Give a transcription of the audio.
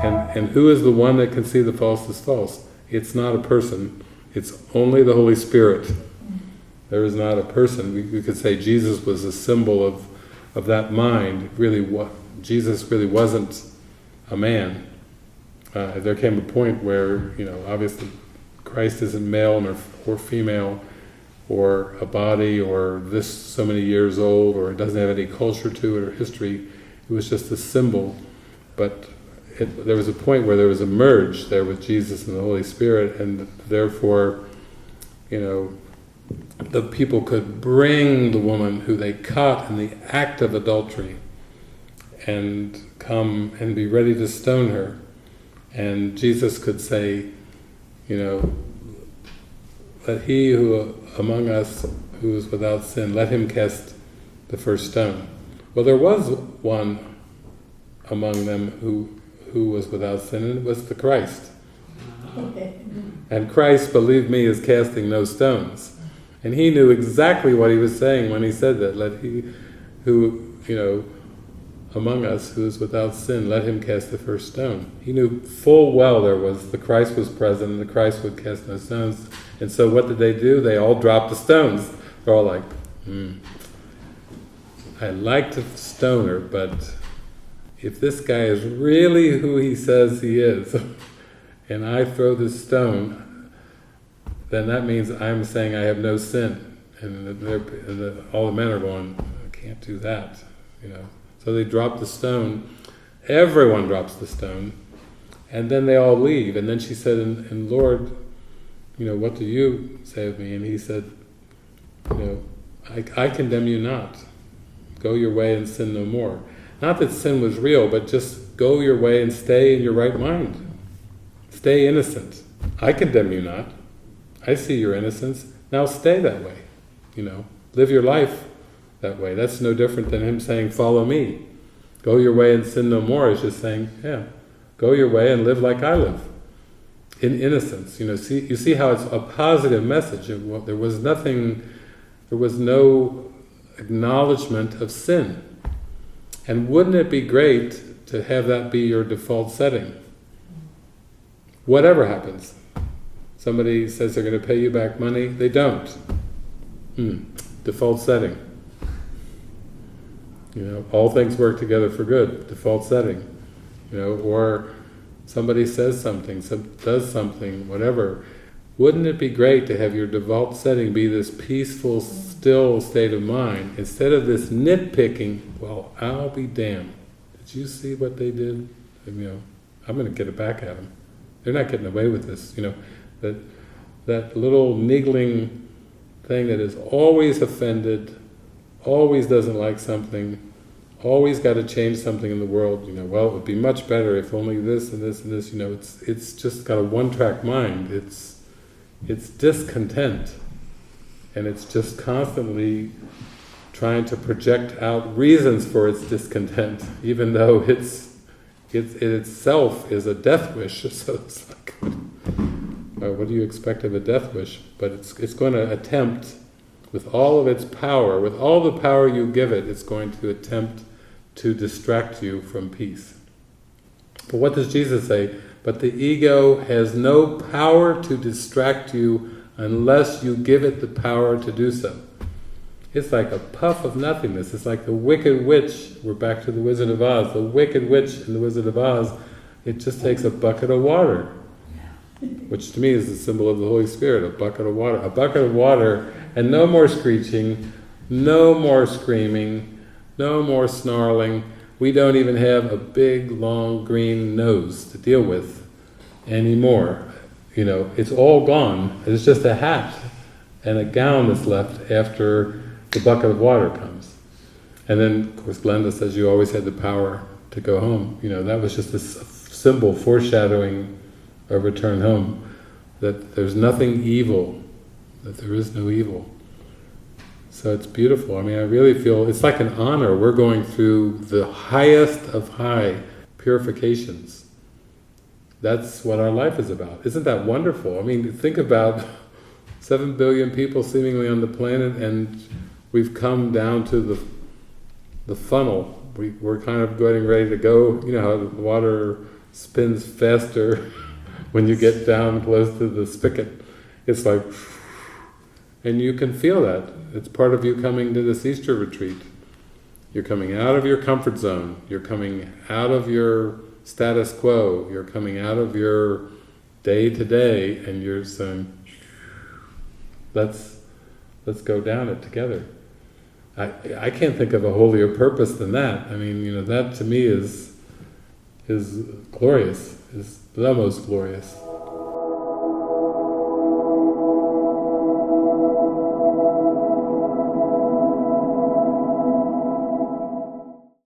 And who is the one that can see the false is false? It's not a person. It's only the Holy Spirit. There is not a person. We could say Jesus was a symbol of that mind. Jesus really wasn't a man. There came a point where, obviously Christ isn't male or female, or a body, or this so many years old, or it doesn't have any culture to it or history. It was just a symbol. But there was a point where there was a merge there with Jesus and the Holy Spirit, and therefore, the people could bring the woman who they caught in the act of adultery and come and be ready to stone her. And Jesus could say, let he who among us who is without sin, let him cast the first stone. Well, there was one among them who was without sin, and it was the Christ. And Christ, believe me, is casting no stones. And he knew exactly what he was saying when he said that. Let he who, among us who is without sin, let him cast the first stone. He knew full well the Christ was present, and the Christ would cast no stones. And so what did they do? They all dropped the stones. They're all like, I'd like to stone her, but if this guy is really who he says he is, and I throw this stone, then that means I'm saying I have no sin. And all the men are going, I can't do that, So they drop the stone. Everyone drops the stone, and then they all leave. And then she said, and Lord, what do you say of me? And he said, I condemn you not. Go your way and sin no more. Not that sin was real, but just go your way and stay in your right mind. Stay innocent. I condemn you not. I see your innocence. Now stay that way. Live your life that way. That's no different than him saying, follow me. Go your way and sin no more is just saying, go your way and live like I live. In innocence. You see how it's a positive message. There was no acknowledgement of sin. And wouldn't it be great to have that be your default setting? Whatever happens. Somebody says they're going to pay you back money, they don't. Default setting. All things work together for good, default setting. Or somebody says something, does something, whatever. Wouldn't it be great to have your default setting be this peaceful, still state of mind, instead of this nitpicking, well, I'll be damned. Did you see what they did? And, I'm going to get it back at them. They're not getting away with this. That little niggling thing that is always offended, always doesn't like something, always got to change something in the world. Well, it would be much better if only this and this and this. It's just got a one-track mind. It's discontent, and it's just constantly trying to project out reasons for its discontent, even though it itself is a death wish. So it's like, what do you expect of a death wish? But it's going to attempt, with all of its power, with all the power you give it, it's going to attempt to distract you from peace. But what does Jesus say? But the ego has no power to distract you unless you give it the power to do so. It's like a puff of nothingness. It's like the Wicked Witch. We're back to the Wizard of Oz. The Wicked Witch in the Wizard of Oz, it just takes a bucket of water, which to me is the symbol of the Holy Spirit, a bucket of water. A bucket of water, and no more screeching, no more screaming, no more snarling. We don't even have a big, long, green nose to deal with anymore. It's all gone. It's just a hat and a gown that's left after the bucket of water comes. And then, of course, Glenda says you always had the power to go home. That was just a symbol foreshadowing a return home, that there's nothing evil, that there is no evil. So it's beautiful. I really feel it's like an honor. We're going through the highest of high purifications. That's what our life is about. Isn't that wonderful? Think about 7 billion people seemingly on the planet, and we've come down to the funnel. We're kind of getting ready to go. How the water spins faster when you get down close to the spigot. It's like, and you can feel that. It's part of you coming to this Easter retreat. You're coming out of your comfort zone. You're coming out of your status quo. You're coming out of your day-to-day, and you're saying, let's go down it together. I can't think of a holier purpose than that. I mean, that to me is glorious, is the most glorious.